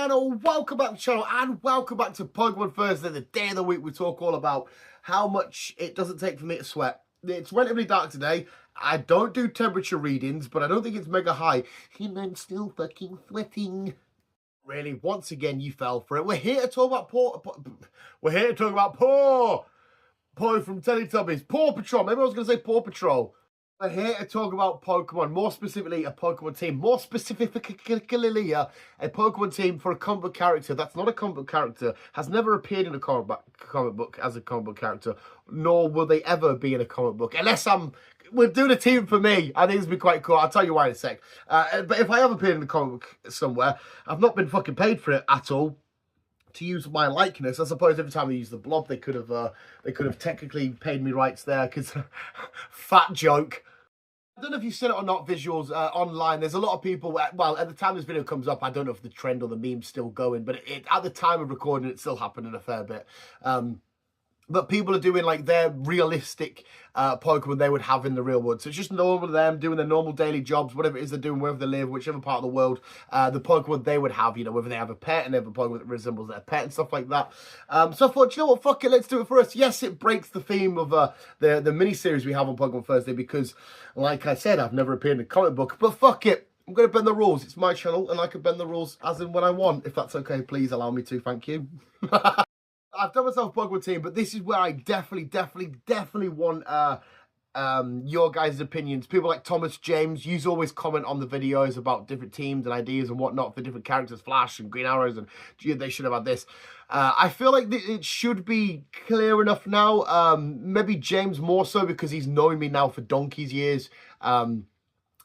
again, welcome back to the channel and welcome back to Pokemon Thursday, the day of the week we talk all about how much it doesn't take for me to sweat. It's relatively dark today. I don't do temperature readings, but I don't think it's mega high. And I'm still fucking sweating. Really, once again, you fell for it. We're here to talk about Paw from Teletubbies. Paw Patrol. Maybe I was going to say Paw Patrol. We're here to talk about Pokemon, more specifically a Pokemon team, more specifically a Pokemon team for a comic book character that's not a comic book character, has never appeared in a comic book as a comic book character, nor will they ever be in a comic book, unless we're doing a team for me. I think it's be quite cool. I'll tell you why in a sec. But if I have appeared in a comic book somewhere, I've not been fucking paid for it at all to use my likeness. I suppose every time they use the blob, they could have technically paid me rights there, because fat joke. I don't know if you've seen it or not, visuals online. There's a lot of people, well, at the time this video comes up, I don't know if the trend or the meme's still going, but at the time of recording, it's still happening a fair bit. But people are doing like their realistic Pokemon they would have in the real world. So it's just normal to them, doing their normal daily jobs, whatever it is they're doing, wherever they live, whichever part of the world, the Pokemon they would have, you know, whether they have a pet and they have a Pokemon that resembles their pet and stuff like that. So I thought, you know what, fuck it, let's do it for us. Yes, it breaks the theme of the mini-series we have on Pokemon Thursday because, like I said, I've never appeared in a comic book, but fuck it. I'm going to bend the rules. It's my channel and I can bend the rules as and when I want. If that's okay, please allow me to. Thank you. I've done myself a Pokemon team, but this is where I definitely want your guys' opinions. People like Thomas James, you always comment on the videos about different teams and ideas and whatnot for different characters, Flash and Green Arrows, and gee, they should have had this. I feel like it should be clear enough now. Maybe James more so because he's known me now for donkey's years. I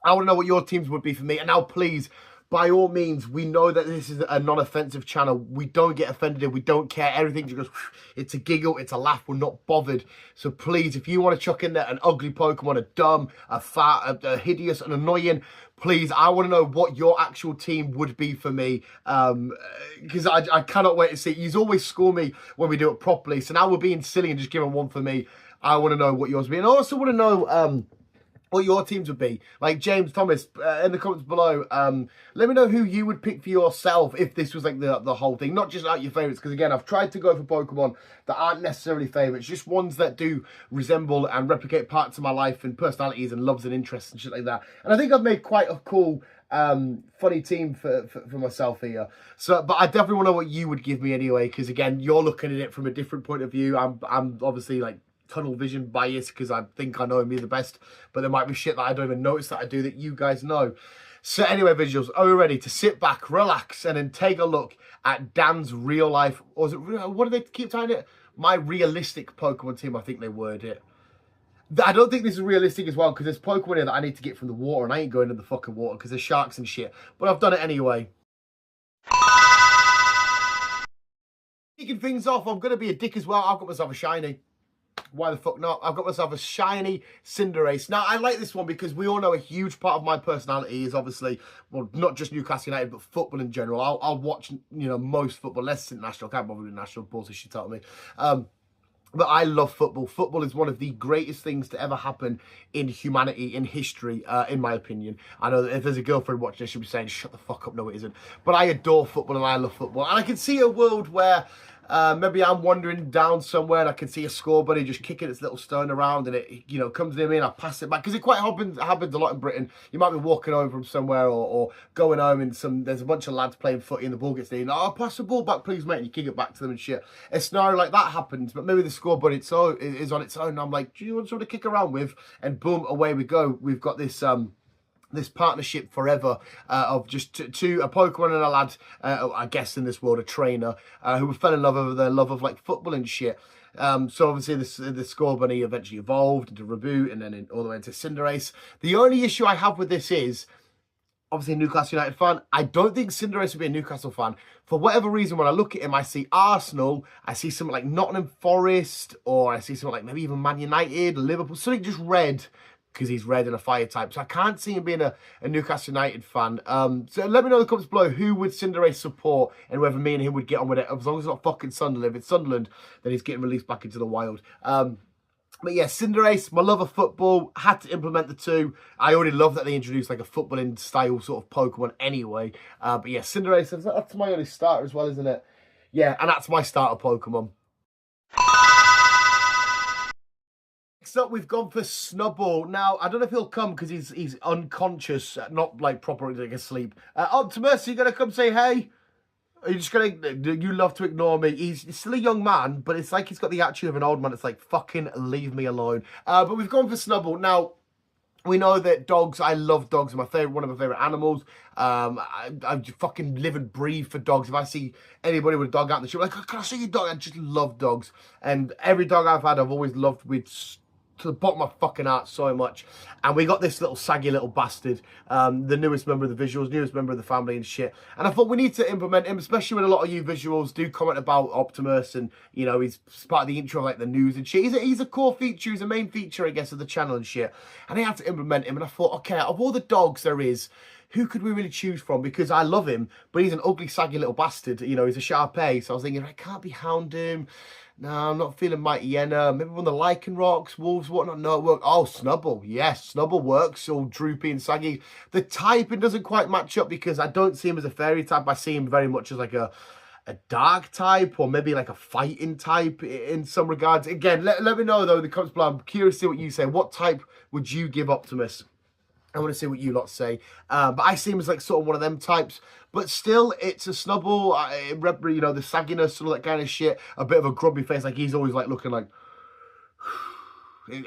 want to know what your teams would be for me. And now, please, by all means, we know that this is a non-offensive channel. We don't get offended. We don't care. Everything just goes, it's a giggle, it's a laugh. We're not bothered. So please, if you want to chuck in there an ugly Pokemon, a dumb, a fat, a hideous, an annoying, please, I want to know what your actual team would be for me. Because I cannot wait to see. You always score me when we do it properly. So now we're being silly and just giving one for me. I want to know what yours would be. And I also want to know what your teams would be. Like James, Thomas, in the comments below, let me know who you would pick for yourself if this was like the whole thing, not just like your favourites, because again, I've tried to go for Pokemon that aren't necessarily favourites, just ones that do resemble and replicate parts of my life and personalities and loves and interests and shit like that. And I think I've made quite a cool, funny team for myself here. So, but I definitely want to know what you would give me anyway, because again, you're looking at it from a different point of view. I'm obviously like tunnel vision bias because I think I know me the best, but there might be shit that I don't even notice that I do that you guys know. So anyway, visuals, are we ready to sit back, relax, and then take a look at Dan's real life, or is it, what do they keep tying it? My realistic Pokemon team, I think they word it. I don't think this is realistic as well, because there's Pokemon here that I need to get from the water, and I ain't going in the fucking water because there's sharks and shit, but I've done it anyway. Kicking things off, I'm going to be a dick as well. I've got myself a shiny. Why the fuck not? I've got myself a shiny Cinderace. Now, I like this one because we all know a huge part of my personality is obviously, well, not just Newcastle United, but football in general. I'll watch, you know, most football, less international. Can't bother with national balls, as she told me. But I love football. Football is one of the greatest things to ever happen in humanity, in history, in my opinion. I know that if there's a girlfriend watching this, she'll be saying, shut the fuck up. No, it isn't. But I adore football and I love football. And I can see a world where maybe I'm wandering down somewhere and I can see a score buddy just kicking its little stone around and it, you know, comes near me and I pass it back. Because it quite happens a lot in Britain. You might be walking over from somewhere or going home and there's a bunch of lads playing footy and the ball gets near you. Oh, pass the ball back, please, mate. And you kick it back to them and shit. A scenario like that happens, but maybe the score buddy is on its own. And I'm like, do you want someone to kick around with? And boom, away we go. We've got this this partnership forever of just two, a Pokemon and a lad, I guess in this world, a trainer, who fell in love over their love of like football and shit. So obviously the Score Bunny eventually evolved into Reboot and then all the way into Cinderace. The only issue I have with this is, obviously a Newcastle United fan, I don't think Cinderace would be a Newcastle fan. For whatever reason, when I look at him, I see Arsenal, I see something like Nottingham Forest, or I see something like maybe even Man United, Liverpool, something just red, because he's red and a fire type. So I can't see him being a Newcastle United fan. So let me know in the comments below who would Cinderace support and whether me and him would get on with it. As long as it's not fucking Sunderland. If it's Sunderland, then he's getting released back into the wild. But yeah, Cinderace, my love of football, had to implement the two. I already love that they introduced like a footballing style sort of Pokemon anyway. But yeah, Cinderace, that's my only starter as well, isn't it? Yeah, and that's my starter Pokemon. Next up, we've gone for Snubbull. Now, I don't know if he'll come because he's unconscious, not like properly asleep. Optimus, are you going to come say hey? Are you just going to... You love to ignore me. He's still a young man, but it's like he's got the attitude of an old man. It's like, fucking leave me alone. But we've gone for Snubbull. Now, we know that dogs, I love dogs. They're one of my favourite animals. I fucking live and breathe for dogs. If I see anybody with a dog out in the street, I'm like, can I see your dog? I just love dogs. And every dog I've had, I've always loved with... to the bottom of my fucking heart so much. And we got this little saggy little bastard, the newest member of the visuals, newest member of the family and shit. And I thought we need to implement him, especially when a lot of you visuals do comment about Optimus and, you know, he's part of the intro, like the news and shit. He's a core feature, he's a main feature, I guess, of the channel and shit. And I had to implement him, and I thought, okay, of all the dogs there is, who could we really choose from? Because I love him, but he's an ugly, saggy little bastard. You know, he's a Sharpei. So I was thinking, I can't be Houndoom. No, I'm not feeling Mighty Yenna. Maybe one of the Lycan Rocks, Wolves, whatnot. No, it worked. Oh, Snubbull. Yes, Snubbull works. All droopy and saggy. The typing doesn't quite match up because I don't see him as a fairy type. I see him very much as like a dark type or maybe like a fighting type in some regards. Again, let me know though in the comments below. I'm curious to see what you say. What type would you give Optimus? I want to see what you lot say. But I see him as like sort of one of them types. But still, it's a Snubbull. You know, the sagginess and all that kind of shit. A bit of a grubby face. Like, he's always like looking like...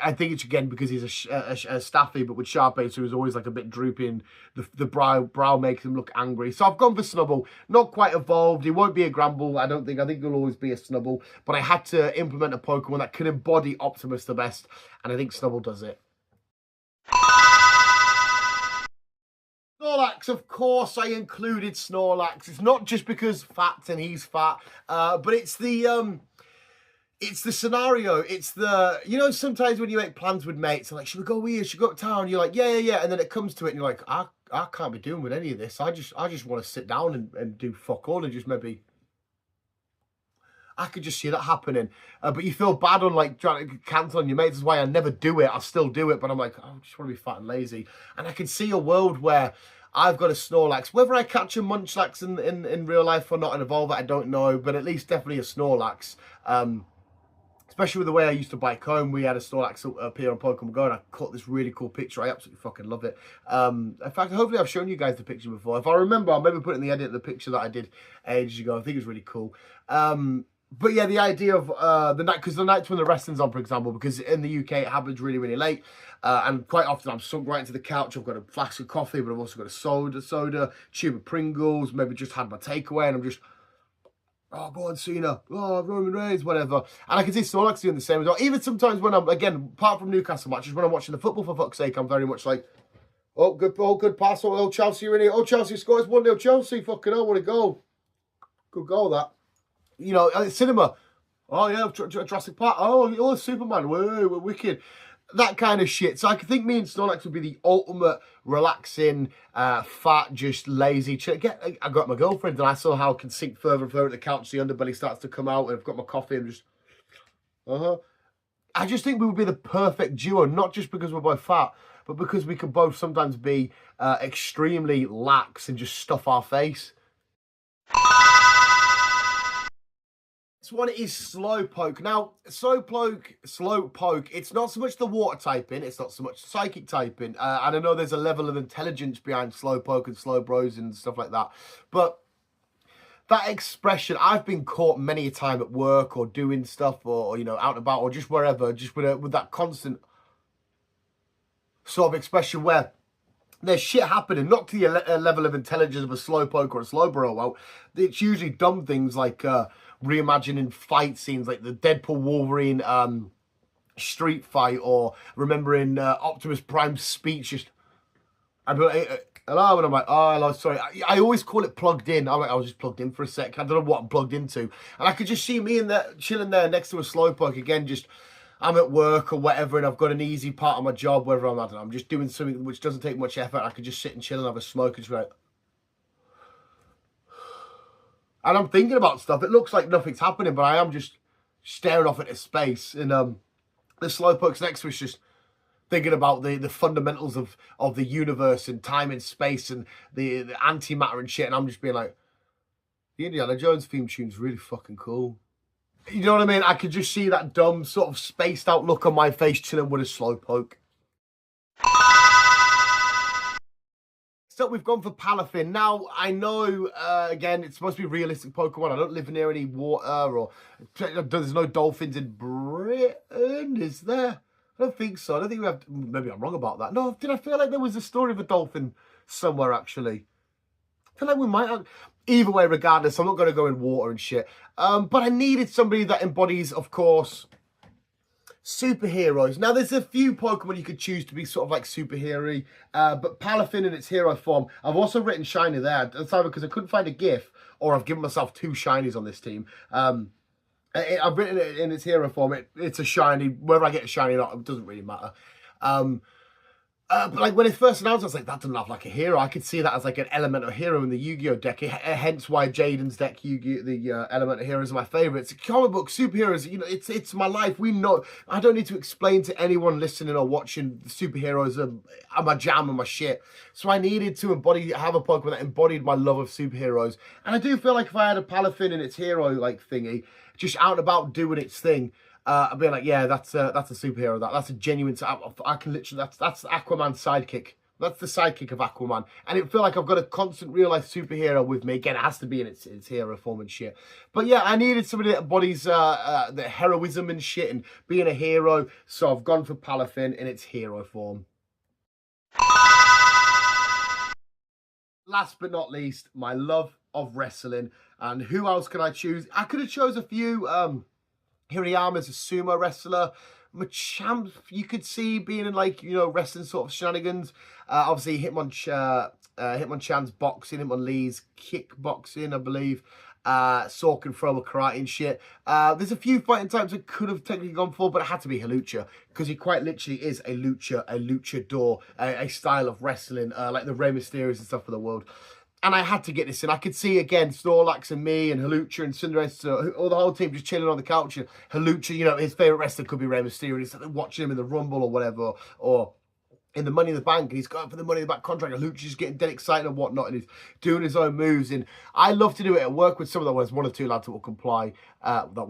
I think it's again because he's a Staffy, but with Sharpei, so he's always like a bit droopy and the brow makes him look angry. So I've gone for Snubbull. Not quite evolved. He won't be a Gramble, I don't think. I think he'll always be a Snubbull. But I had to implement a Pokemon that can embody Optimus the best. And I think Snubbull does it. Snorlax, of course I included Snorlax. It's not just because fat and he's fat, but it's the scenario. It's the, you know, sometimes when you make plans with mates, they're like, should we go here? Should we go uptown? You're like, yeah. And then it comes to it and you're like, I can't be doing with any of this. I just want to sit down and do fuck all and just maybe... I could just see that happening. But you feel bad on like trying to cancel on your mates. That's why I never do it. I still do it. But I'm like, I just want to be fat and lazy. And I can see a world where I've got a Snorlax. Whether I catch a Munchlax in real life or not and evolve it, I don't know. But at least definitely a Snorlax. Especially with the way I used to bike home. We had a Snorlax appear on Pokemon Go and I caught this really cool picture. I absolutely fucking love it. In fact, hopefully I've shown you guys the picture before. If I remember, I'll maybe put in the edit the picture that I did ages ago. I think it was really cool. But yeah, the idea of the night, because the nights when the wrestling's on, for example, because in the UK it happens really, really late. And quite often I'm sunk right into the couch. I've got a flask of coffee, but I've also got a soda, tube of Pringles, maybe just had my takeaway, and I'm just, oh, go on, Cena, oh, Roman Reigns, whatever. And I can see Snorlax doing the same as well. Even sometimes when I'm, again, apart from Newcastle matches, when I'm watching the football, for fuck's sake, I'm very much like, oh, good pass, oh, Chelsea are in here, oh, Chelsea scores 1-0, Chelsea, fucking hell, what a goal. Good goal, that. You know, cinema. Oh, yeah, Jurassic Park. Oh, Superman. We're wicked. That kind of shit. So I think me and Snorlax would be the ultimate relaxing, fat, just lazy. I got my girlfriend and I saw how I can sink further and further at the couch. The underbelly starts to come out and I've got my coffee and just... I just think we would be the perfect duo, not just because we're both fat, but because we could both sometimes be extremely lax and just stuff our face. This one is Slowpoke. Now, Slowpoke, it's not so much the water typing, it's not so much psychic typing. And I know there's a level of intelligence behind Slowpoke and Slowbros and stuff like that. But that expression, I've been caught many a time at work or doing stuff or you know, out and about or just wherever, just with that constant sort of expression where there's shit happening, not to the level of intelligence of a Slowpoke or a Slowbro. Well, it's usually dumb things like reimagining fight scenes, like the Deadpool Wolverine street fight, or remembering Optimus Prime's speech. Just, I'd be like, hello, and I'm like, oh, hello, sorry. I always call it plugged in. I'm like, I was just plugged in for a sec. I don't know what I'm plugged into. And I could just see me in there, chilling there next to a Slowpoke again, just... I'm at work or whatever, and I've got an easy part of my job, whether I don't know, I'm just doing something which doesn't take much effort. I could just sit and chill and have a smoke and just be like... And I'm thinking about stuff. It looks like nothing's happening, but I am just staring off into space. And The Slowpoke's next to us just thinking about the fundamentals of the universe and time and space and the antimatter and shit. And I'm just being like, the Indiana Jones theme tune's really fucking cool. You know what I mean? I could just see that dumb sort of spaced out look on my face chilling with a Slowpoke. So we've gone for Palafin. Now, I know, again, it's supposed to be realistic Pokemon. I don't live near any water or there's no dolphins in Britain, is there? I don't think so. I don't think we have... Maybe I'm wrong about that. No, did I feel like there was a story of a dolphin somewhere, actually? I feel like we might have... Either way, regardless, I'm not going to go in water and shit. But I needed somebody that embodies, of course, superheroes. Now, there's a few Pokemon you could choose to be sort of like superhero-y, but Palafin in its hero form, I've also written shiny there. That's either because I couldn't find a GIF, or I've given myself 2 shinies on this team. I've written it in its hero form. It's a shiny. Whether I get a shiny or not, it doesn't really matter. But like when it first announced, I was like, that doesn't have like a hero. I could see that as like an elemental hero in the Yu-Gi-Oh deck. Hence why Jaden's deck, Yu-Gi-Oh, the elemental heroes are my favourites. Comic book superheroes, you know, it's my life. We know. I don't need to explain to anyone listening or watching. Superheroes are my jam and my shit. So I needed to have a Pokemon that embodied my love of superheroes. And I do feel like if I had a Palafin in its hero like thingy, just out and about doing its thing, I'd be like, yeah, that's a superhero. That's a genuine. I can literally. That's Aquaman's sidekick. That's the sidekick of Aquaman, and it feel like I've got a constant real life superhero with me. Again, it has to be in its hero form and shit. But yeah, I needed somebody that embodies the heroism and shit and being a hero. So I've gone for Palafin in its hero form. Last but not least, my love of wrestling. And who else can I choose? I could have chose a few. Hirayama's a sumo wrestler. Machamp, you could see being in like, you know, wrestling sort of shenanigans. Obviously, Hitmonchan's boxing, Hitmonlee's kickboxing, I believe. Sork and throw a karate and shit. There's a few fighting types I could have technically gone for, but it had to be Halucha, because he quite literally is a luchador, a style of wrestling, like the Rey Mysterios and stuff of the world. And I had to get this in. I could see, again, Snorlax and me and Halucha and Cinderella, or the whole team just chilling on the couch. And Halucha, you know, his favourite wrestler could be Rey Mysterio. He's watching him in the Rumble or whatever, or in the Money in the Bank, and he's going for the Money in the Bank contract. And Halucha's just getting dead excited and whatnot, and he's doing his own moves. And I love to do it at work with some of them. There's 1 or 2 lads that will comply, that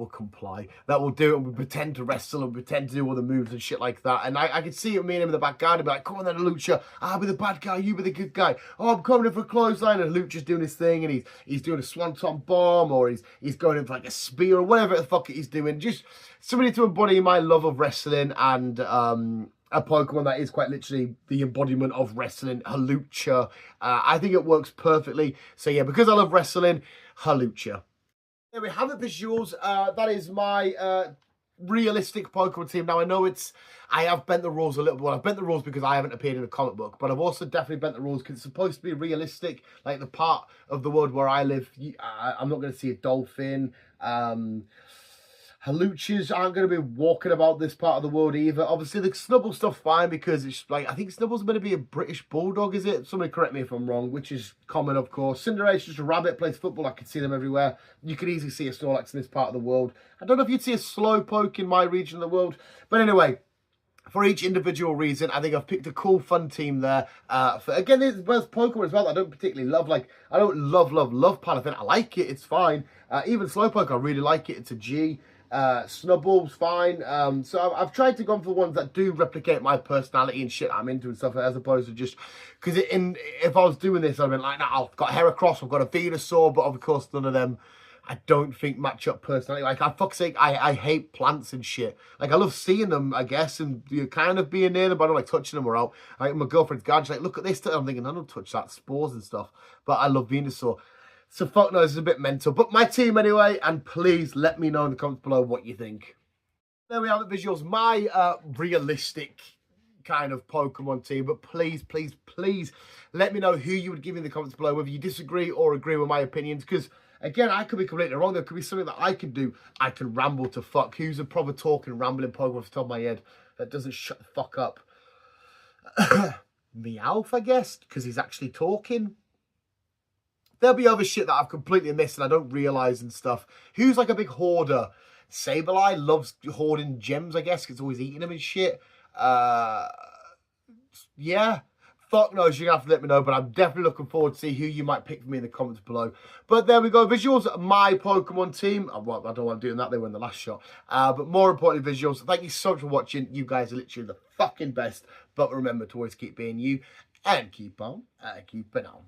will do it and we pretend to wrestle and pretend to do all the moves and shit like that. And I could see it, me and him in the back garden, be like, come on then, Halucha, I'll be the bad guy, you be the good guy. Oh, I'm coming in for a clothesline, and Halucha's doing his thing, and he's doing a swanton bomb, or he's going in for like a spear, or whatever the fuck he's doing. Just somebody to embody my love of wrestling, and a Pokemon that is quite literally the embodiment of wrestling, Halucha. I think it works perfectly. So yeah, because I love wrestling, Halucha. There we have it, visuals. That is my realistic Pokemon team. Now, I know I have bent the rules a little bit. Well, I've bent the rules because I haven't appeared in a comic book, but I've also definitely bent the rules because it's supposed to be realistic. Like the part of the world where I live, I'm not going to see a dolphin. Haluchas aren't going to be walking about this part of the world either. Obviously, the Snubbull stuff's fine because it's like, I think Snubbull's going to be a British Bulldog, is it? Somebody correct me if I'm wrong, which is common, of course. Cinderella's just a rabbit, plays football. I can see them everywhere. You could easily see a Snorlax in this part of the world. I don't know if you'd see a Slowpoke in my region of the world. But anyway, for each individual reason, I think I've picked a cool, fun team there. Again, there's Pokemon as well that I don't particularly love. Like, I don't love Palafin. I like it. It's fine. Even Slowpoke, I really like it. It's a G. Snubbull's fine. So I've tried to go for ones that do replicate my personality and shit I'm into and stuff, as opposed to just because if I was doing this, I'd been like, nah, I've got Heracross, I've got a Venusaur, but of course none of them I don't think match up personality. Like, I fuck's sake, I hate plants and shit. Like, I love seeing them, I guess, and you're kind of being near them, but I don't like touching them or out. Like, my girlfriend's garden, she's like, look at this. I'm thinking, I don't touch that, spores and stuff. But I love Venusaur. So fuck no, this is a bit mental. But my team anyway, and please let me know in the comments below what you think. There we have it, visuals. My realistic kind of Pokemon team. But please, please, please let me know who you would give in the comments below, whether you disagree or agree with my opinions. Because, again, I could be completely wrong. There could be something that I can do. I can ramble to fuck. Who's a proper talking, rambling Pokemon off the top of my head that doesn't shut the fuck up? Meowth, I guess, because he's actually talking. There'll be other shit that I've completely missed and I don't realise and stuff. Who's like a big hoarder Sableye loves hoarding gems, I guess, because it's always eating them and shit. Yeah. Fuck knows, you're going to have to let me know, but I'm definitely looking forward to see who you might pick for me in the comments below. But there we go, visuals, my Pokemon team. Well, I don't want to do that, they were in the last shot. But more importantly, visuals, thank you so much for watching. You guys are literally the fucking best. But remember to always keep being you and keep on keeping on.